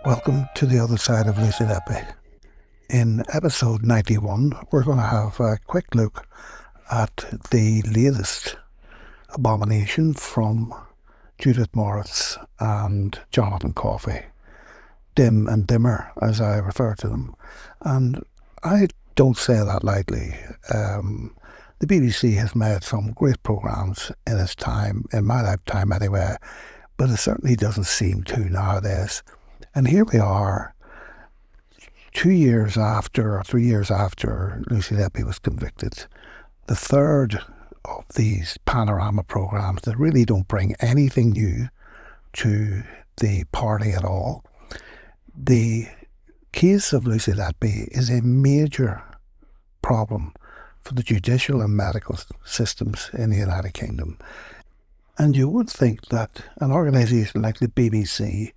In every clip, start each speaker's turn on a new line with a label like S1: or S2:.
S1: Welcome to the other side of Lucy Letby. In episode 91, we're going to have a quick look at the latest abomination from Judith Moritz and Jonathan Coffey, Dim and Dimmer, as I refer to them. And I don't say that lightly. The BBC has made some great programmes in its time, in my lifetime anyway, but it certainly doesn't seem to nowadays. And here we are, 3 years after Lucy Letby was convicted, the third of these Panorama programmes that really don't bring anything new to the party at all. The case of Lucy Letby is a major problem for the judicial and medical systems in the United Kingdom. And you would think that an organisation like the BBC,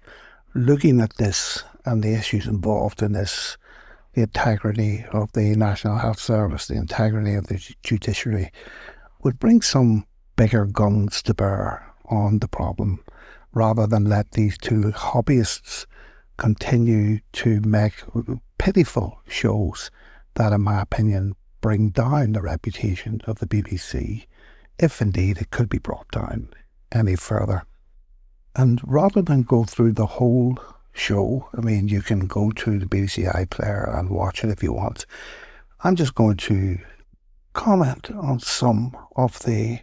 S1: looking at this and the issues involved in this, the integrity of the National Health Service, the integrity of the judiciary, would bring some bigger guns to bear on the problem, rather than let these two hobbyists continue to make pitiful shows that, in my opinion, bring down the reputation of the BBC, if indeed it could be brought down any further. And rather than go through the whole show, I mean, you can go to the BBC iPlayer and watch it if you want. I'm just going to comment on some of the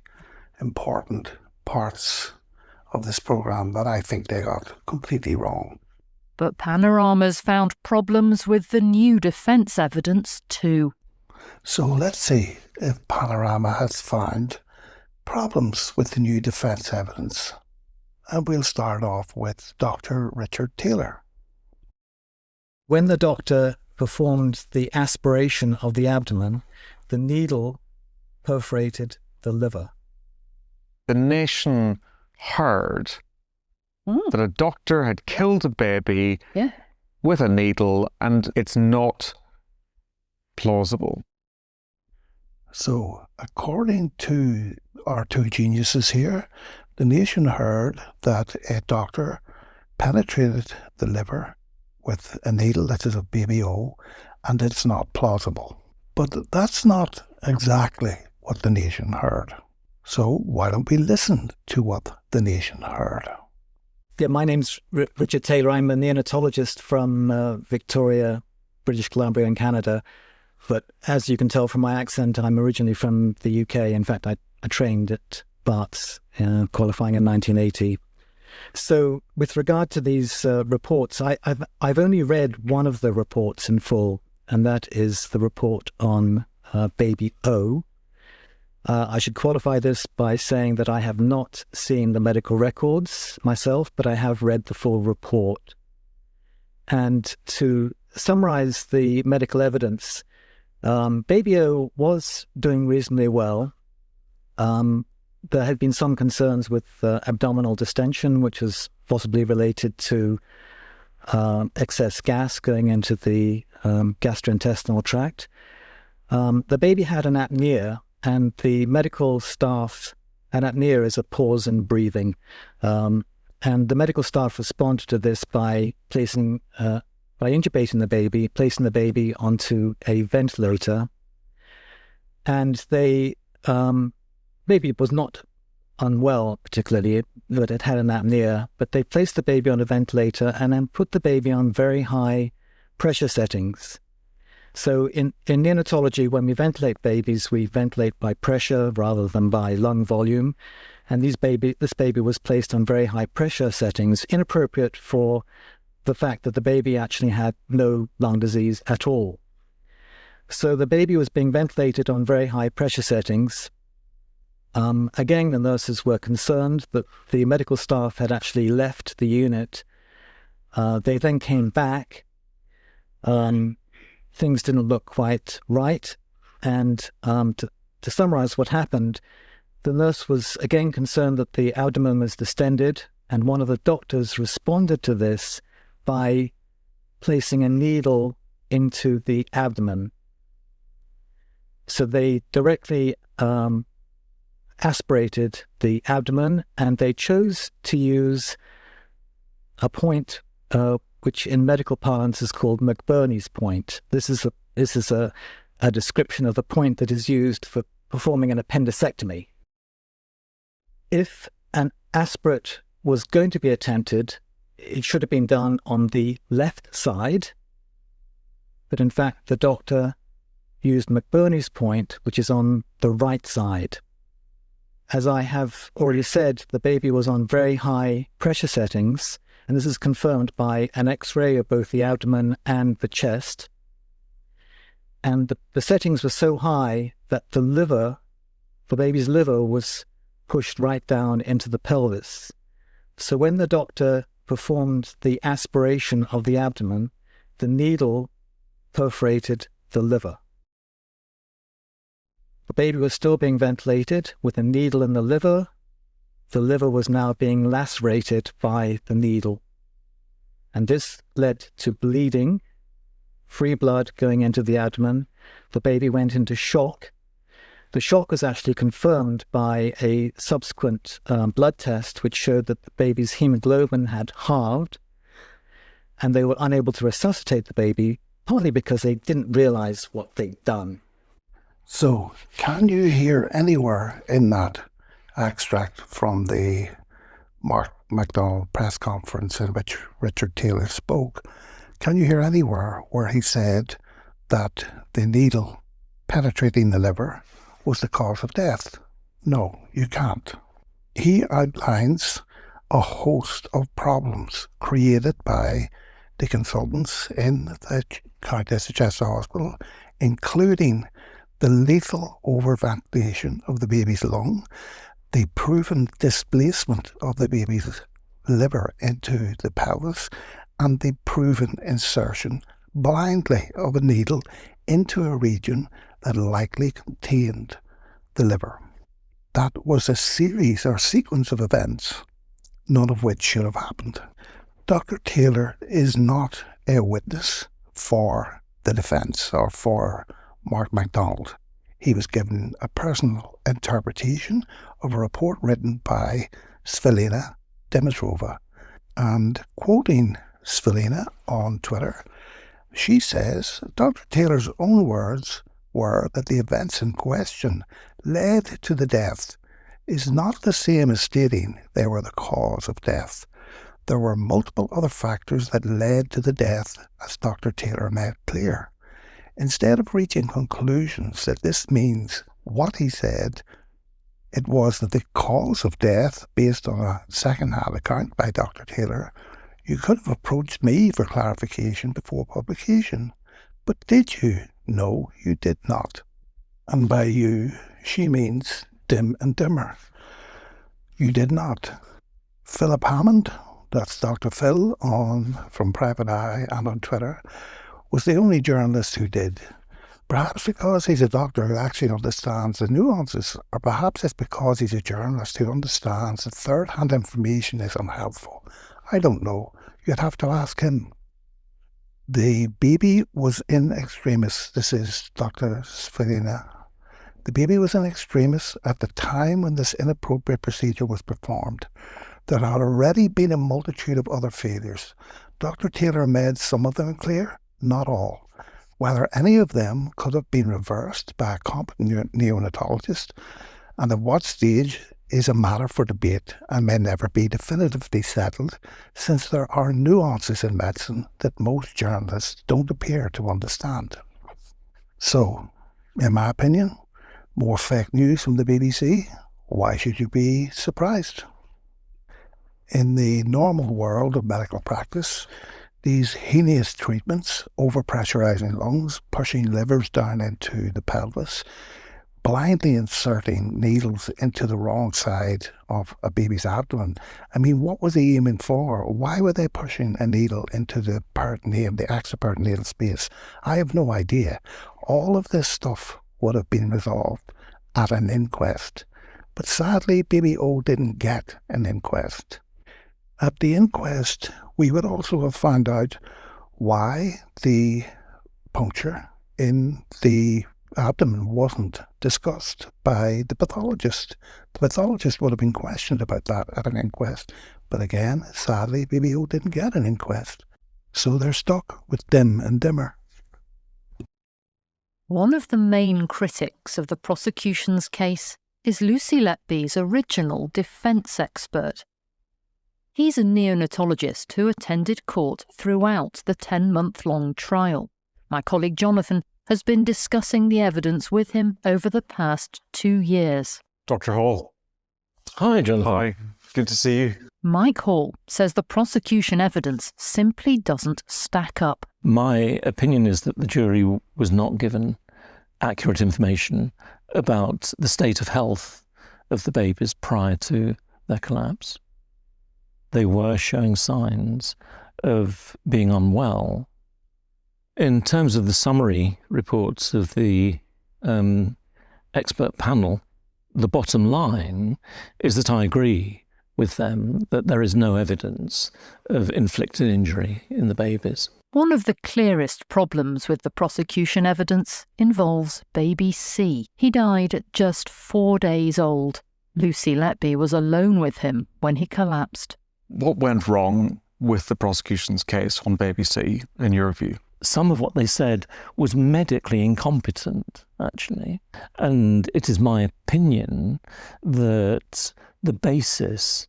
S1: important parts of this programme that I think they got completely wrong.
S2: But Panorama's found problems with the new defence evidence too.
S1: So let's see if Panorama has found problems with the new defence evidence. And we'll start off with Dr. Richard Taylor.
S3: When the doctor performed the aspiration of the abdomen, the needle perforated the liver.
S4: The nation heard that a doctor had killed a baby with a needle, and it's not plausible.
S1: So, according to our two geniuses here, the nation heard that a doctor penetrated the liver with a needle that is of baby O, and it's not plausible. But that's not exactly what the nation heard. So why don't we listen to what the nation heard?
S3: Yeah, my name's Richard Taylor. I'm a neonatologist from Victoria, British Columbia in Canada. But as you can tell from my accent, I'm originally from the UK. In fact, I trained at Barts, qualifying in 1980. So with regard to these reports, I've only read one of the reports in full, and that is the report on baby O. I should qualify this by saying that I have not seen the medical records myself, but I have read the full report. And to summarize the medical evidence, baby O was doing reasonably well. There had been some concerns with abdominal distension, which is possibly related to excess gas going into the gastrointestinal tract. The baby had an apnea, and the medical staff, an apnea is a pause in breathing, and the medical staff responded to this by intubating the baby, placing the baby onto a ventilator, and they baby was not unwell particularly, but it had an apnea, but they placed the baby on a ventilator and then put the baby on very high pressure settings. So in neonatology, when we ventilate babies, we ventilate by pressure rather than by lung volume. And this baby was placed on very high pressure settings, inappropriate for the fact that the baby actually had no lung disease at all. So the baby was being ventilated on very high pressure settings. Again, the nurses were concerned that the medical staff had actually left the unit. They then came back. Things didn't look quite right. And to summarize what happened, the nurse was again concerned that the abdomen was distended, and one of the doctors responded to this by placing a needle into the abdomen. So they directly aspirated the abdomen, and they chose to use a point which in medical parlance is called McBurney's point. This is a description of the point that is used for performing an appendectomy. If an aspirate was going to be attempted, it should have been done on the left side, but in fact the doctor used McBurney's point, which is on the right side. As I have already said, the baby was on very high pressure settings, and this is confirmed by an X-ray of both the abdomen and the chest. And the settings were so high that the baby's liver was pushed right down into the pelvis. So when the doctor performed the aspiration of the abdomen, the needle perforated the liver. The baby was still being ventilated with a needle in the liver. The liver was now being lacerated by the needle. And this led to bleeding, free blood going into the abdomen. The baby went into shock. The shock was actually confirmed by a subsequent blood test, which showed that the baby's hemoglobin had halved, and they were unable to resuscitate the baby, partly because they didn't realize what they'd done.
S1: So, can you hear anywhere in that extract from the Mark MacDonald press conference in which Richard Taylor spoke, can you hear anywhere where he said that the needle penetrating the liver was the cause of death? No, you can't. He outlines a host of problems created by the consultants in the Countess of Chester Hospital, including the lethal overventilation of the baby's lung, the proven displacement of the baby's liver into the pelvis, and the proven insertion blindly of a needle into a region that likely contained the liver. That was a series or sequence of events, none of which should have happened. Dr. Taylor is not a witness for the defence or for Mark MacDonald. He was given a personal interpretation of a report written by Svilina Dimitrova. And quoting Svilina on Twitter, she says Dr. Taylor's own words were that the events in question led to the death is not the same as stating they were the cause of death. There were multiple other factors that led to the death, as Dr. Taylor made clear. Instead of reaching conclusions that this means what he said, it was that the cause of death, based on a second-hand account by Dr. Taylor, you could have approached me for clarification before publication. But did you? No, you did not. And by you, she means dim and dimmer. You did not. Philip Hammond, that's Dr. Phil from Private Eye and on Twitter, was the only journalist who did. Perhaps because he's a doctor who actually understands the nuances, or perhaps it's because he's a journalist who understands that third-hand information is unhelpful. I don't know. You'd have to ask him. The baby was in extremis. This is Dr. Svilina. The baby was in extremis at the time when this inappropriate procedure was performed. There had already been a multitude of other failures. Dr. Taylor made some of them clear, not all. Whether any of them could have been reversed by a competent neonatologist, and at what stage, is a matter for debate and may never be definitively settled, since there are nuances in medicine that most journalists don't appear to understand. So, in my opinion, more fake news from the BBC. Why should you be surprised? In the normal world of medical practice, these heinous treatments, overpressurizing lungs, pushing livers down into the pelvis, blindly inserting needles into the wrong side of a baby's abdomen. I mean, what was he aiming for? Why were they pushing a needle into the peritoneum, the extraperitoneal space? I have no idea. All of this stuff would have been resolved at an inquest. But sadly, baby O didn't get an inquest. At the inquest, we would also have found out why the puncture in the abdomen wasn't discussed by the pathologist. The pathologist would have been questioned about that at an inquest. But again, sadly, baby O didn't get an inquest. So they're stuck with dim and dimmer.
S2: One of the main critics of the prosecution's case is Lucy Letby's original defence expert. He's a neonatologist who attended court throughout the 10-month-long trial. My colleague Jonathan has been discussing the evidence with him over the past 2 years.
S4: Dr. Hall.
S5: Hi, Jonathan.
S4: Hi. Good to see you.
S2: Mike Hall says the prosecution evidence simply doesn't stack up.
S5: My opinion is that the jury was not given accurate information about the state of health of the babies prior to their collapse. They were showing signs of being unwell. In terms of the summary reports of the expert panel, the bottom line is that I agree with them that there is no evidence of inflicted injury in the babies.
S2: One of the clearest problems with the prosecution evidence involves baby C. He died at just 4 days old. Lucy Letby was alone with him when he collapsed.
S4: What went wrong with the prosecution's case on baby C, in your view?
S5: Some of what they said was medically incompetent, actually. And it is my opinion that the basis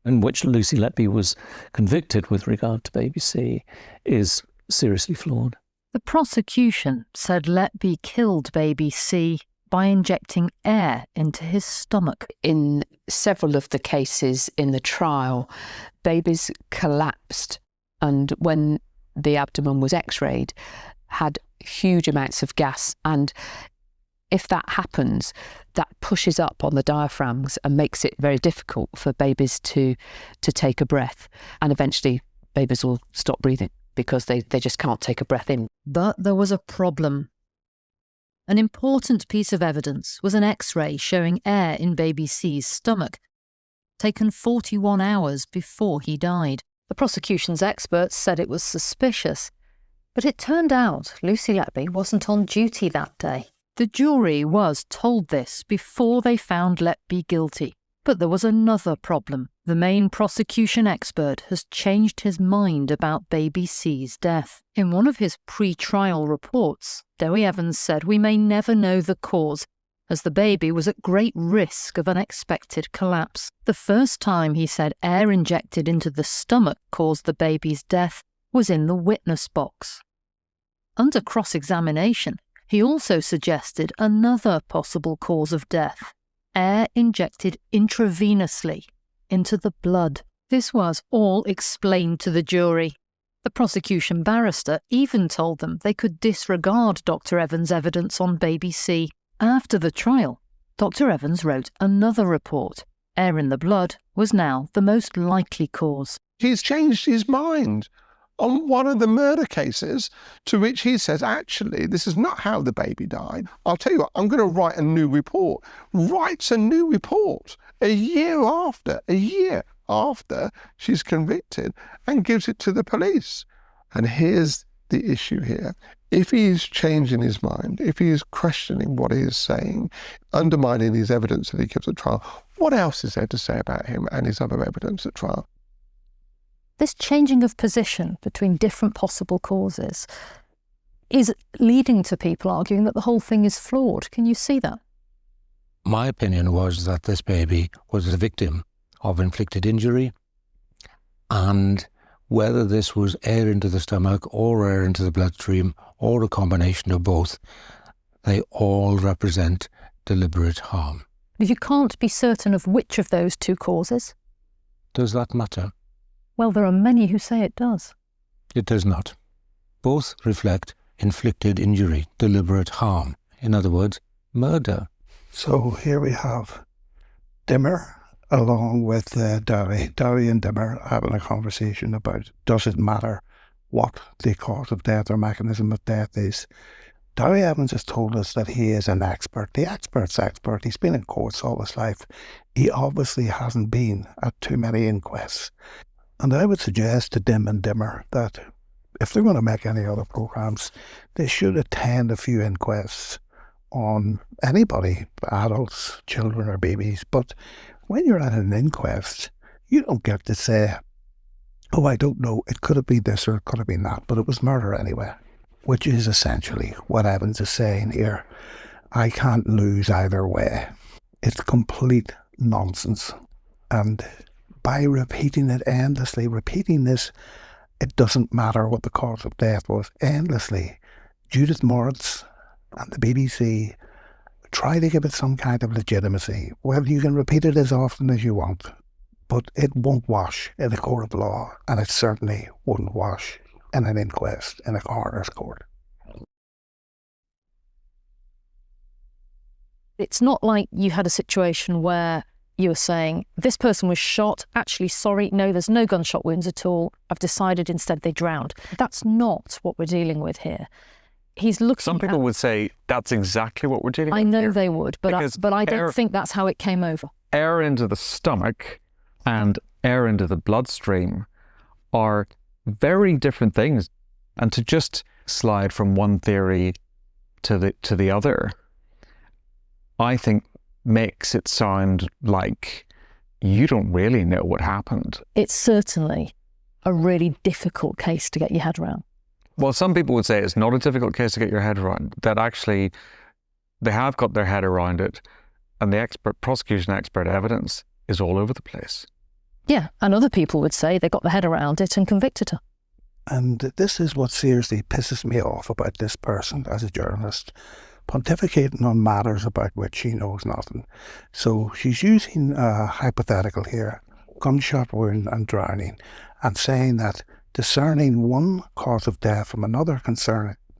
S5: in which Lucy Letby was convicted with regard to baby C is seriously flawed.
S2: The prosecution said Letby killed baby C by injecting air into his stomach.
S6: In several of the cases in the trial, babies collapsed, and when the abdomen was x-rayed, had huge amounts of gas, and if that happens, that pushes up on the diaphragms and makes it very difficult for babies to take a breath, and eventually babies will stop breathing because they just can't take a breath in.
S2: But there was a problem. An important piece of evidence was an x-ray showing air in baby C's stomach, taken 41 hours before he died. The prosecution's experts said it was suspicious, but it turned out Lucy Letby wasn't on duty that day. The jury was told this before they found Letby guilty. But there was another problem. The main prosecution expert has changed his mind about baby C's death. In one of his pre-trial reports, Dewi Evans said we may never know the cause, as the baby was at great risk of unexpected collapse. The first time he said air injected into the stomach caused the baby's death was in the witness box. Under cross-examination, he also suggested another possible cause of death: air injected intravenously into the blood. This was all explained to the jury. The prosecution barrister even told them they could disregard Dr. Evans' evidence on baby C. After the trial, Dr. Evans wrote another report. Air in the blood was now the most likely cause.
S7: He's changed his mind on one of the murder cases, to which he says, actually, this is not how the baby died. I'll tell you what, I'm going to write a new report. Writes a new report a year after she's convicted, and gives it to the police. And here's the issue here. If he's changing his mind, if he is questioning what he is saying, undermining his evidence that he gives at trial, what else is there to say about him and his other evidence at trial?
S2: This changing of position between different possible causes is leading to people arguing that the whole thing is flawed. Can you see that?
S8: My opinion was that this baby was the victim of inflicted injury, and whether this was air into the stomach or air into the bloodstream or a combination of both, they all represent deliberate harm.
S2: If you can't be certain of which of those two causes,
S8: Does that matter?
S2: well, there are many who say it does.
S8: It does not. Both reflect inflicted injury, deliberate harm. In other words, murder.
S1: So here we have Dimmer along with Dowie. Dowie and Dimmer having a conversation about, does it matter what the cause of death or mechanism of death is? Dowie Evans has told us that he is an expert. The expert's expert. He's been in courts all his life. He obviously hasn't been at too many inquests. And I would suggest to Dim and Dimmer that if they're going to make any other programmes, they should attend a few inquests on anybody, adults, children or babies. But when you're at an inquest, you don't get to say, Oh, I don't know. It could have been this or it could have been that, but it was murder anyway, which is essentially what Evans is saying here. I can't lose either way. It's complete nonsense. And by repeating it endlessly, repeating this, it doesn't matter what the cause of death was, endlessly, Judith Moritz and the BBC try to give it some kind of legitimacy. Well, you can repeat it as often as you want, but it won't wash in a court of law, and it certainly wouldn't wash in an inquest in a coroner's court.
S2: It's not like you had a situation where you were saying, this person was shot, actually, sorry, no, there's no gunshot wounds at all. I've decided instead they drowned. That's not what we're dealing with here. He's looking.
S4: Some people would say that's exactly what we're dealing with.
S2: I know
S4: here.
S2: they would, but I don't think that's how it came over.
S4: Air into the stomach and air into the bloodstream are very different things. And to just slide from one theory to the other, I think makes it sound like you don't really know what happened.
S2: It's certainly a really difficult case to get your head around.
S4: Well, some people would say it's not a difficult case to get your head around, that actually they have got their head around it, and the prosecution expert evidence is all over the place.
S2: Yeah, and other people would say they got their head around it and convicted her.
S1: And this is what seriously pisses me off about this person as a journalist, pontificating on matters about which she knows nothing. So she's using a hypothetical here, gunshot wound and drowning, and saying that discerning one cause of death from another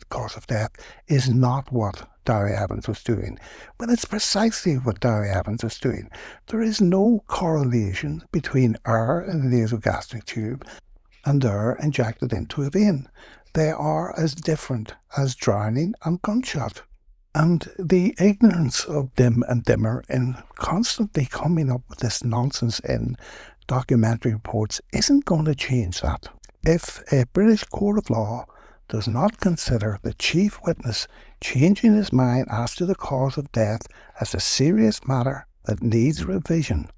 S1: cause of death is not what Derry Evans was doing. Well, it's precisely what Derry Evans was doing. There is no correlation between air in the nasogastric tube and air injected into a vein. They are as different as drowning and gunshot. And the ignorance of Dim and Dimmer in constantly coming up with this nonsense in documentary reports isn't going to change that. If a British court of law does not consider the chief witness changing his mind as to the cause of death as a serious matter that needs revision,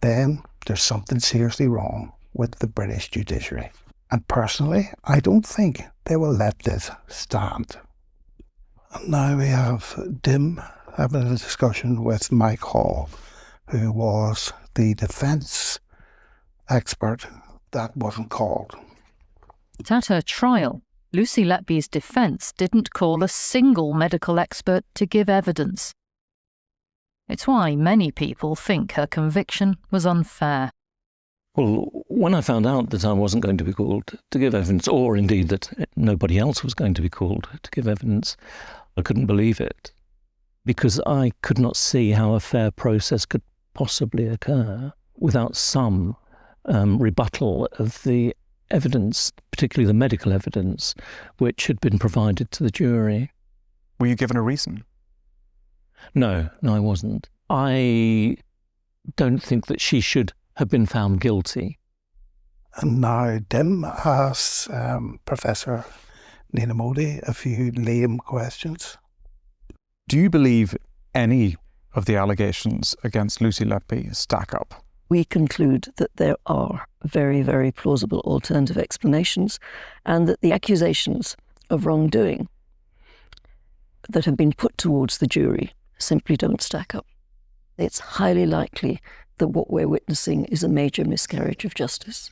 S1: then there's something seriously wrong with the British judiciary. And personally, I don't think they will let this stand. And now we have Dim having a discussion with Mike Hall, who was the defence expert that wasn't called.
S2: At her trial, Lucy Letby's defence didn't call a single medical expert to give evidence. It's why many people think her conviction was unfair.
S5: Well, when I found out that I wasn't going to be called to give evidence, or indeed that nobody else was going to be called to give evidence, I couldn't believe it, because I could not see how a fair process could possibly occur without some rebuttal of the evidence, particularly the medical evidence, which had been provided to the jury.
S4: Were you given a reason?
S5: No, I wasn't. I don't think that she should have been found guilty.
S1: And now Dim asks Professor Nina Modi a few lame questions.
S4: Do you believe any of the allegations against Lucy Letby stack up?
S9: We conclude that there are very, very plausible alternative explanations, and that the accusations of wrongdoing that have been put towards the jury simply don't stack up. It's highly likely that what we're witnessing is a major miscarriage of justice.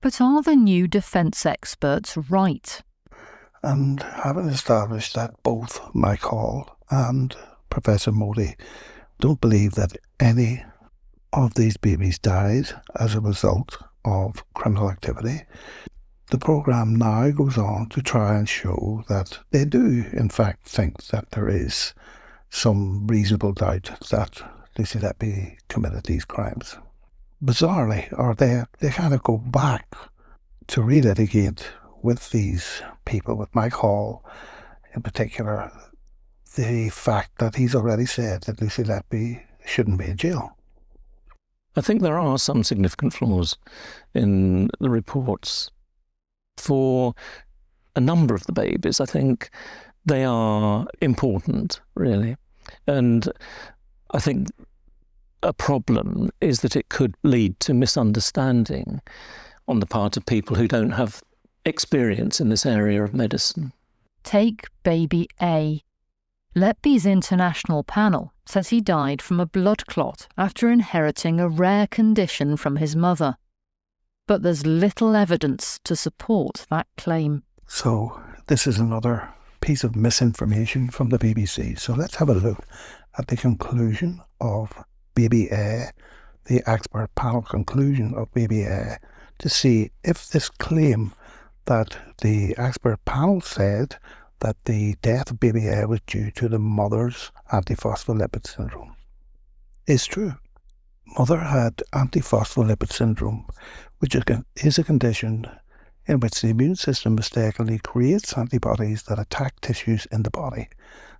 S2: But are the new defence experts right?
S1: And having established that both Mike Hall and Professor Modi don't believe that any of these babies died as a result of criminal activity, the programme now goes on to try and show that they do in fact think that there is some reasonable doubt that Lucy Letby committed these crimes. Bizarrely, or they kind of go back to relitigate with these people, with Mike Hall in particular, the fact that he's already said that Lucy Letby shouldn't be in jail.
S5: I think there are some significant flaws in the reports. For a number of the babies, I think they are important, really. And I think a problem is that it could lead to misunderstanding. on the part of people who don't have experience in this area of medicine.
S2: Take baby A. Letby's international panel says he died from a blood clot after inheriting a rare condition from his mother. But there's little evidence to support that claim.
S1: So this is another piece of misinformation from the BBC. So let's have a look at the conclusion of baby A, the expert panel conclusion of baby A, to see if this claim that the expert panel said that the death of baby A was due to the mother's antiphospholipid syndrome is true. Mother had antiphospholipid syndrome, which is a condition in which the immune system mistakenly creates antibodies that attack tissues in the body.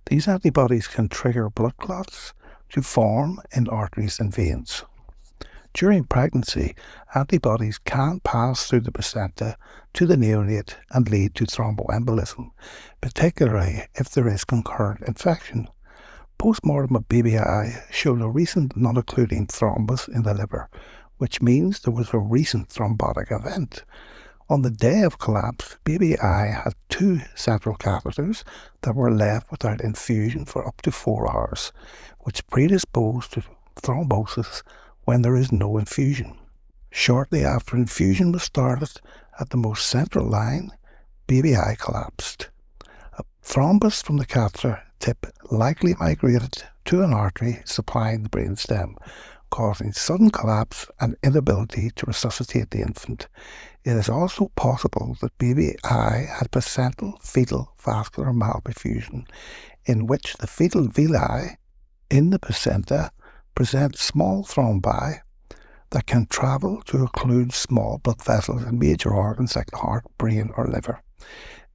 S1: These antibodies can trigger blood clots to form in arteries and veins. During pregnancy, antibodies can pass through the placenta to the neonate and lead to thromboembolism, particularly if there is concurrent infection. Postmortem of baby I showed a recent non-occluding thrombus in the liver, which means there was a recent thrombotic event. On the day of collapse, baby I had 2 central catheters that were left without infusion for up to 4 hours, which predispose to thrombosis when there is no infusion. Shortly after infusion was started at the most central line, baby I collapsed. A thrombus from the catheter tip likely migrated to an artery supplying the brainstem, causing sudden collapse and inability to resuscitate the infant. It is also possible that baby I had placental fetal vascular malperfusion, in which the fetal villi in the placenta present small thrombi that can travel to occlude small blood vessels in major organs like the heart, brain or liver.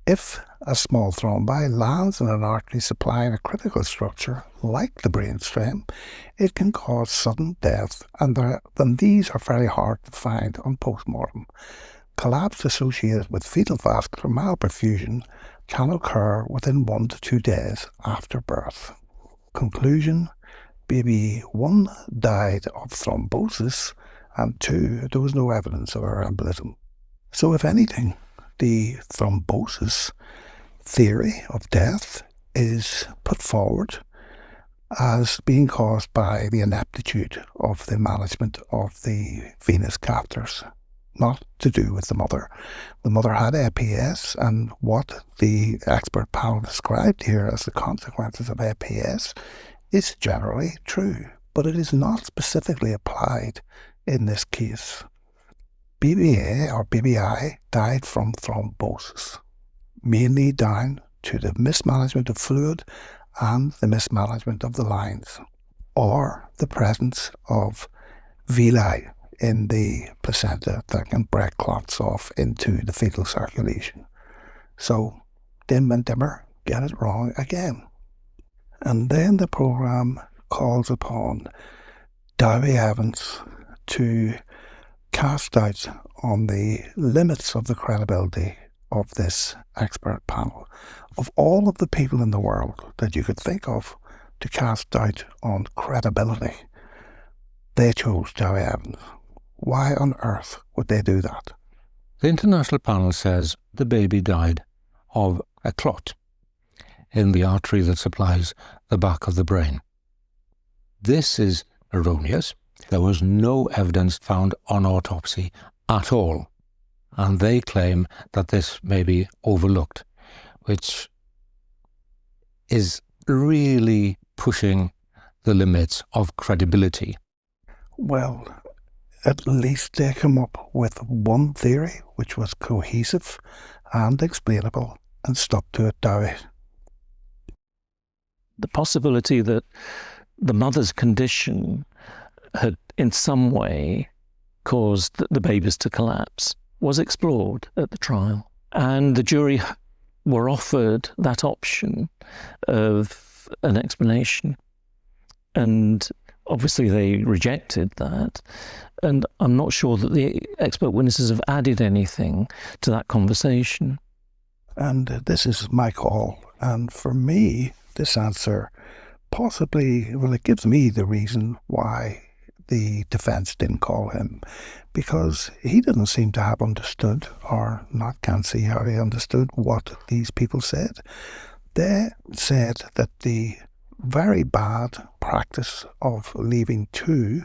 S1: If a small thrombi lands in an artery supplying a critical structure like the brainstem, it can cause sudden death, and then these are very hard to find on postmortem. Collapse associated with fetal vascular malperfusion can occur within 1 to 2 days after birth. Conclusion: baby 1 died of thrombosis, and 2, there was no evidence of her embolism. So if anything, the thrombosis theory of death is put forward as being caused by the ineptitude of the management of the venous catheters, not to do with the mother. The mother had APS, and what the expert panel described here as the consequences of APS is generally true, but it is not specifically applied in this case. Baby A or baby I died from thrombosis, mainly down to the mismanagement of fluid and the mismanagement of the lines, or the presence of villi in the placenta that can break clots off into the fetal circulation. So, dim and dimmer get it wrong again. And then the programme calls upon Dowie Evans to cast doubt on the limits of the credibility of this expert panel. Of all of the people in the world that you could think of to cast doubt on credibility, they chose Dowie Evans. Why on earth would they do that?
S8: The international panel says the baby died of a clot in the artery that supplies the back of the brain. This is erroneous. There was no evidence found on autopsy at all, and they claim that this may be overlooked, which is really pushing the limits of credibility.
S1: Well, at least they come up with one theory which was cohesive and explainable and stuck to it, Dowie.
S5: The possibility that the mother's condition had in some way caused the babies to collapse was explored at the trial. And the jury were offered that option of an explanation. And obviously they rejected that. And I'm not sure that the expert witnesses have added anything to that conversation.
S1: And this is my call. And for me, this answer possibly, well, it gives me the reason why the defence didn't call him, because he didn't seem to have understood, or can't see how he understood what these people said. They said that the very bad practice of leaving two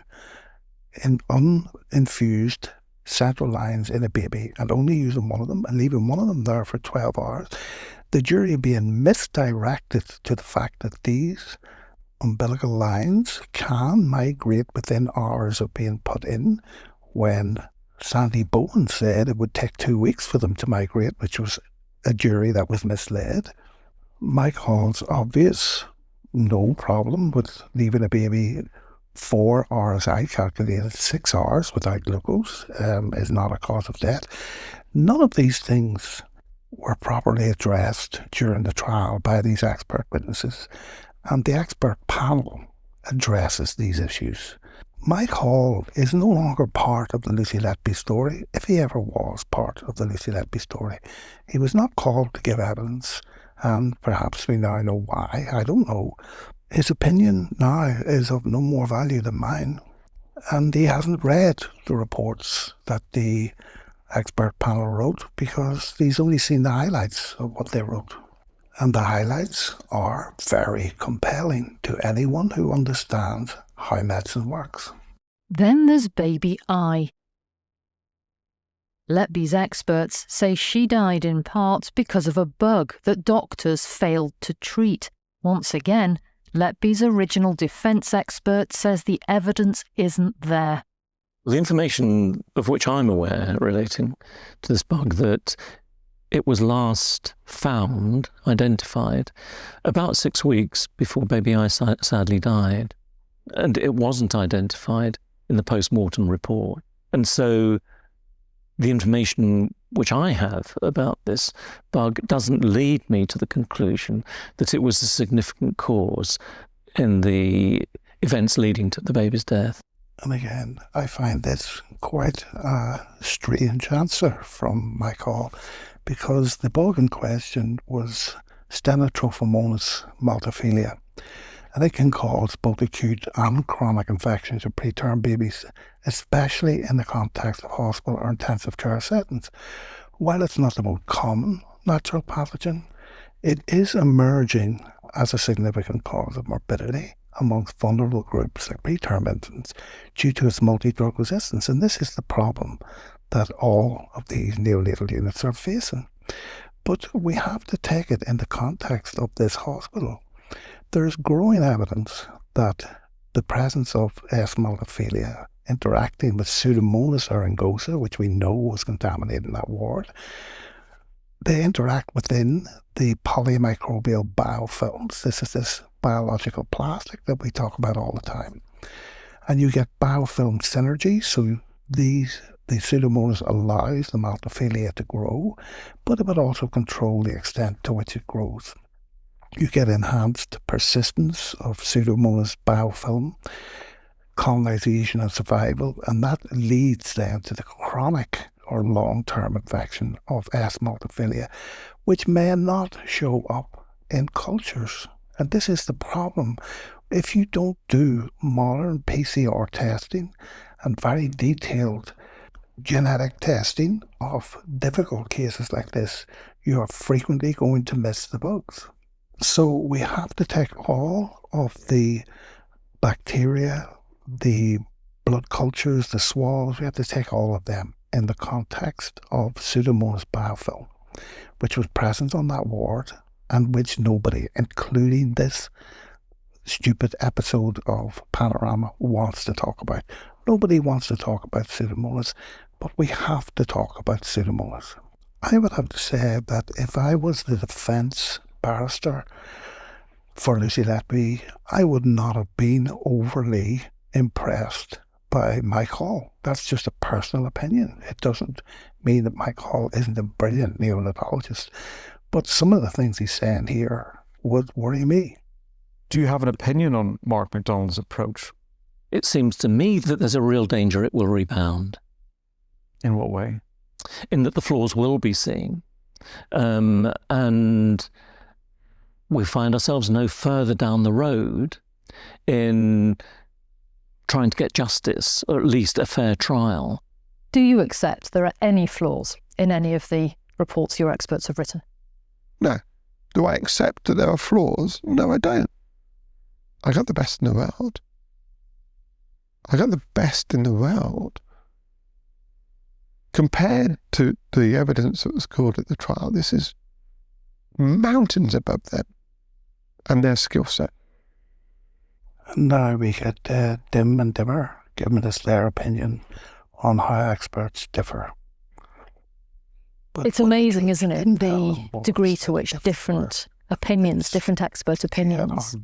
S1: uninfused central lines in a baby and only using one of them and leaving one of them there for 12 hours, the jury being misdirected to the fact that these umbilical lines can migrate within hours of being put in, when Sandy Bowen said it would take 2 weeks for them to migrate, which was a jury that was misled. Mike Hall's obvious no problem with leaving a baby 4 hours, I calculated 6 hours without glucose, is not a cause of death. None of these things were properly addressed during the trial by these expert witnesses, and the expert panel addresses these issues. Mike Hall is no longer part of the Lucy Letby story, if he ever was part of the Lucy Letby story. He was not called to give evidence, and perhaps we now know why, I don't know. His opinion now is of no more value than mine, and he hasn't read the reports that the expert panel wrote, because he's only seen the highlights of what they wrote. And the highlights are very compelling to anyone who understands how medicine works.
S2: Then there's baby I. Letby's experts say she died in part because of a bug that doctors failed to treat. Once again, Letby's original defence expert says the evidence isn't there.
S5: The information of which I'm aware relating to this bug, that it was last found, identified, about 6 weeks before baby I sadly died. And it wasn't identified in the post-mortem report. And so the information which I have about this bug doesn't lead me to the conclusion that it was a significant cause in the events leading to the baby's death.
S1: And again, I find this quite a strange answer from Mike Hall, because the bug in question was Stenotrophomonas multifida, and it can cause both acute and chronic infections in preterm babies, especially in the context of hospital or intensive care settings. While it's not the most common natural pathogen, it is emerging as a significant cause of morbidity amongst vulnerable groups like preterm infants due to its multi-drug resistance. And this is the problem that all of these neonatal units are facing. But we have to take it in the context of this hospital. There's growing evidence that the presence of S. multifida interacting with Pseudomonas aeruginosa, which we know was contaminated in that ward, they interact within the polymicrobial biofilms. This is this biological plastic that we talk about all the time. And you get biofilm synergy, so the Pseudomonas allows the multifida to grow, but it would also control the extent to which it grows. You get enhanced persistence of Pseudomonas biofilm, colonization and survival, and that leads then to the chronic or long-term infection of S. multifida, which may not show up in cultures. And this is the problem. If you don't do modern PCR testing and very detailed genetic testing of difficult cases like this, you are frequently going to miss the bugs. So we have to take all of the bacteria, the blood cultures, the swabs, we have to take all of them in the context of Pseudomonas biofilm, which was present on that ward and which nobody, including this stupid episode of Panorama, wants to talk about. Nobody wants to talk about Pseudomonas, but we have to talk about Pseudomonas. I would have to say that if I was the defence barrister for Lucy Letby, I would not have been overly impressed by Mike Hall. That's just a personal opinion. It doesn't mean that Mike Hall isn't a brilliant neonatologist, but some of the things he's saying here would worry me.
S4: Do you have an opinion on Mark MacDonald's approach?
S5: It seems to me that there's a real danger it will rebound.
S4: In what way?
S5: In that the flaws will be seen. And we find ourselves no further down the road in trying to get justice, or at least a fair trial.
S2: Do you accept there are any flaws in any of the reports your experts have written?
S7: No. Do I accept that there are flaws? No, I don't. I got the best in the world. I got the best in the world. Compared to the evidence that was called at the trial, this is mountains above them and their skill set.
S1: Now we get dim and dimmer giving us their opinion on how experts differ. But
S2: it's amazing, isn't it, the degree to which different opinions, different expert opinions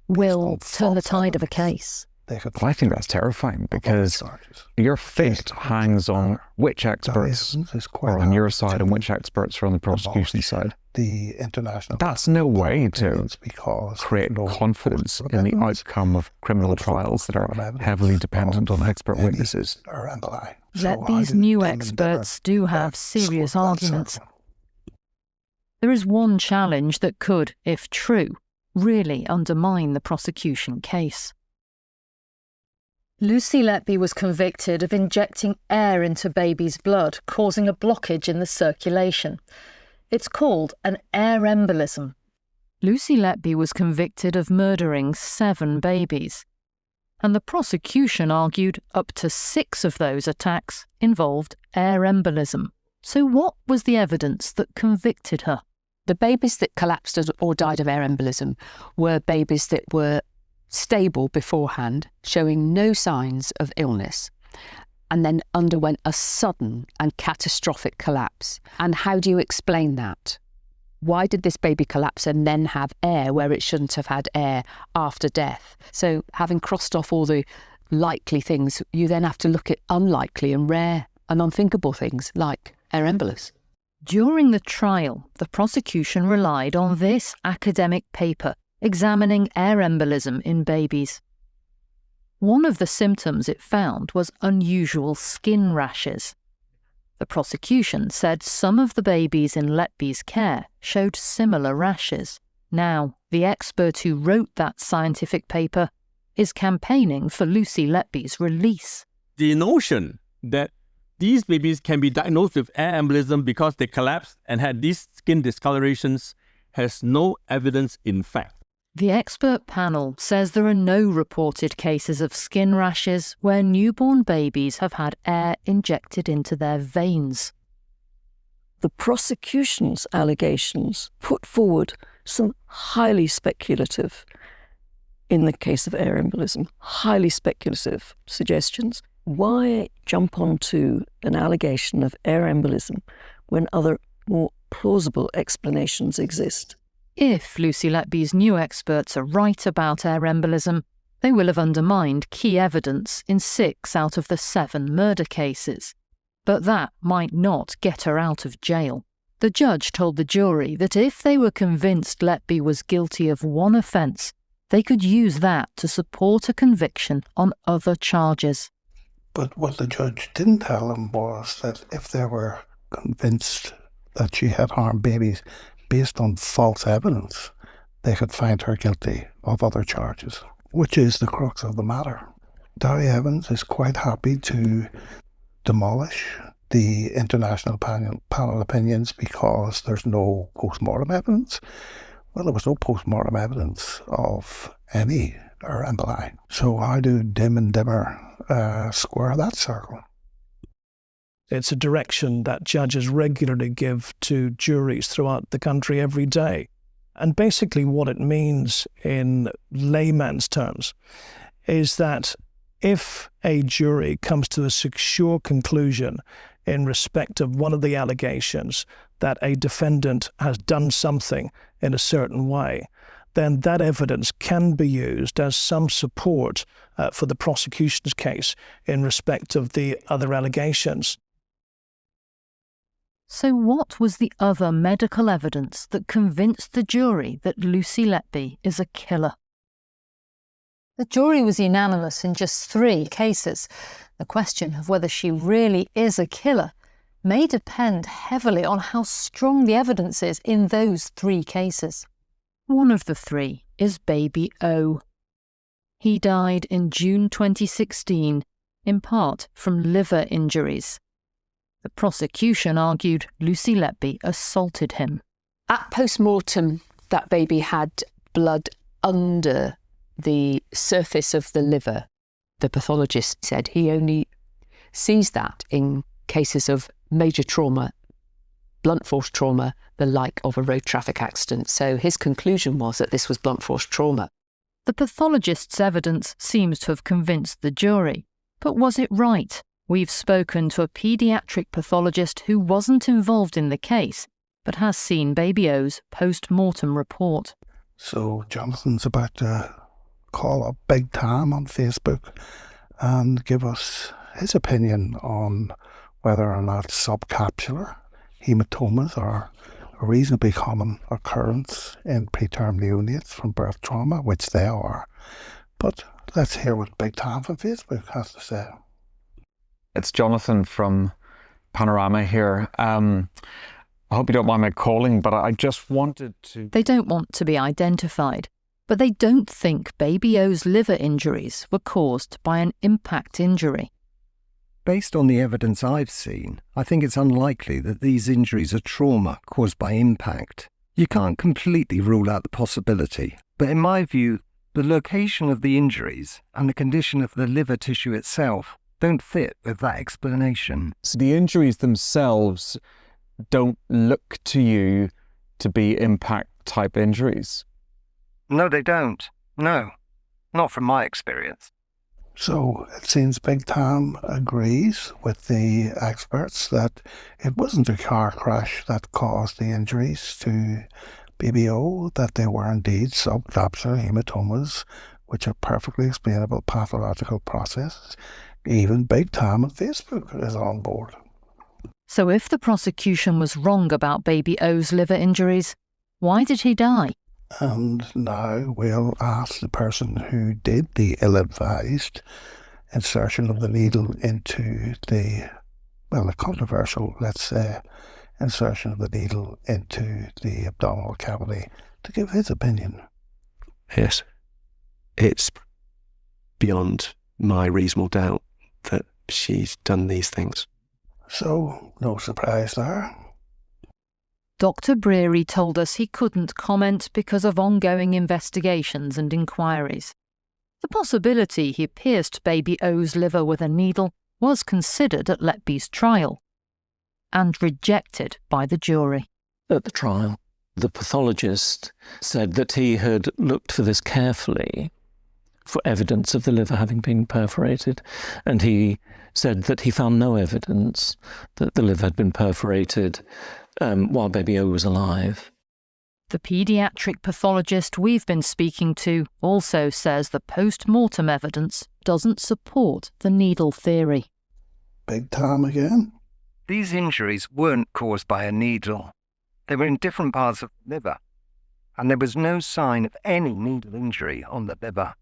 S2: will turn the tide of a case.
S4: Well, I think that's terrifying, because your fate hangs on which experts are on your side and which experts are on the prosecution side.
S1: The international
S4: That's no way to create confidence in the outcome of criminal trials that are heavily dependent on expert witnesses.
S2: Letby's new experts do have serious arguments. There is one challenge that could, if true, really undermine the prosecution case. Lucy Letby was convicted of injecting air into baby's blood, causing a blockage in the circulation. It's called an air embolism. Lucy Letby was convicted of murdering 7 babies, and the prosecution argued up to 6 of those attacks involved air embolism. So what was the evidence that convicted her?
S6: The babies that collapsed or died of air embolism were babies that were stable beforehand, showing no signs of illness, and then underwent a sudden and catastrophic collapse. And how do you explain that? Why did this baby collapse and then have air where it shouldn't have had air after death? So having crossed off all the likely things, you then have to look at unlikely and rare and unthinkable things like air embolus.
S2: During the trial, the prosecution relied on this academic paper examining air embolism in babies. One of the symptoms it found was unusual skin rashes. The prosecution said some of the babies in Letby's care showed similar rashes. Now, the expert who wrote that scientific paper is campaigning for Lucy Letby's release.
S10: The notion that these babies can be diagnosed with air embolism because they collapsed and had these skin discolorations has no evidence in fact.
S2: The expert panel says there are no reported cases of skin rashes where newborn babies have had air injected into their veins.
S9: The prosecution's allegations put forward some highly speculative, in the case of air embolism, highly speculative suggestions. Why jump onto an allegation of air embolism when other more plausible explanations exist?
S2: If Lucy Letby's new experts are right about air embolism, they will have undermined key evidence in 6 out of the 7 murder cases. But that might not get her out of jail. The judge told the jury that if they were convinced Letby was guilty of one offence, they could use that to support a conviction on other charges.
S1: But what the judge didn't tell them was that if they were convinced that she had harmed babies based on false evidence, they could find her guilty of other charges, which is the crux of the matter. Dowie Evans is quite happy to demolish the international panel opinions because there's no post-mortem evidence. Well, there was no post-mortem evidence of any air emboli. So how do dim and dimmer square that circle?
S11: It's a direction that judges regularly give to juries throughout the country every day. And basically what it means in layman's terms is that if a jury comes to a secure conclusion in respect of one of the allegations that a defendant has done something in a certain way, then that evidence can be used as some support for the prosecution's case in respect of the other allegations.
S2: So what was the other medical evidence that convinced the jury that Lucy Letby is a killer? The jury was unanimous in just 3 cases. The question of whether she really is a killer may depend heavily on how strong the evidence is in those 3 cases. One of the 3 is baby O. He died in June 2016, in part from liver injuries. The prosecution argued Lucy Letby assaulted him.
S6: At post-mortem, that baby had blood under the surface of the liver. The pathologist said he only sees that in cases of major trauma, blunt force trauma, the like of a road traffic accident. So his conclusion was that this was blunt force trauma.
S2: The pathologist's evidence seems to have convinced the jury. But was it right? We've spoken to a paediatric pathologist who wasn't involved in the case, but has seen Baby O's post-mortem report.
S1: So Jonathan's about to call up Big Tam on Facebook and give us his opinion on whether or not subcapsular hematomas are a reasonably common occurrence in preterm neonates from birth trauma, which they are. But let's hear what Big Tam from Facebook has to say.
S4: It's Jonathan from Panorama here. I hope you don't mind my calling, but I just wanted to...
S2: They don't want to be identified, but they don't think Baby O's liver injuries were caused by an impact injury.
S12: Based on the evidence I've seen, I think it's unlikely that these injuries are trauma caused by impact. You can't completely rule out the possibility, but in my view, the location of the injuries and the condition of the liver tissue itself don't fit with that explanation.
S4: So the injuries themselves don't look to you to be impact-type injuries?
S12: No, they don't. No, not from my experience.
S1: So it seems Big Tam agrees with the experts that it wasn't a car crash that caused the injuries to BBO, that they were indeed subcapsular hematomas, which are perfectly explainable pathological processes. Even Big Tam on Facebook is on board.
S2: So if the prosecution was wrong about Baby O's liver injuries, why did he die?
S1: And now we'll ask the person who did the ill-advised insertion of the needle into the controversial, let's say, insertion of the needle into the abdominal cavity to give his opinion.
S13: Yes, it's beyond my reasonable doubt that she's done these things.
S1: So, no surprise there.
S2: Dr. Breary told us he couldn't comment because of ongoing investigations and inquiries. The possibility he pierced Baby O's liver with a needle was considered at Letby's trial and rejected by the jury.
S5: At the trial, the pathologist said that he had looked for this carefully, for evidence of the liver having been perforated, and he said that he found no evidence that the liver had been perforated while Baby O was alive.
S2: The paediatric pathologist we've been speaking to also says the post-mortem evidence doesn't support the needle theory.
S1: Big Tam again?
S12: These injuries weren't caused by a needle. They were in different parts of the liver, and there was no sign of any needle injury on the liver.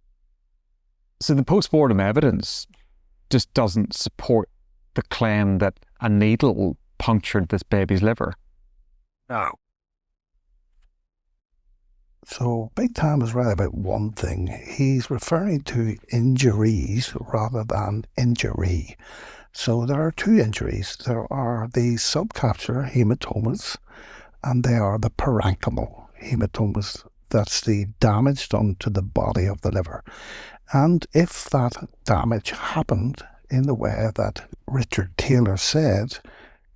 S4: So the post-mortem evidence just doesn't support the claim that a needle punctured this baby's liver?
S12: No.
S1: So Big Tam is right about one thing. He's referring to injuries rather than injury. So there are two injuries. There are the subcapsular hematomas, and they are the parenchymal hematomas. That's the damage done to the body of the liver. And if that damage happened in the way that Richard Taylor said,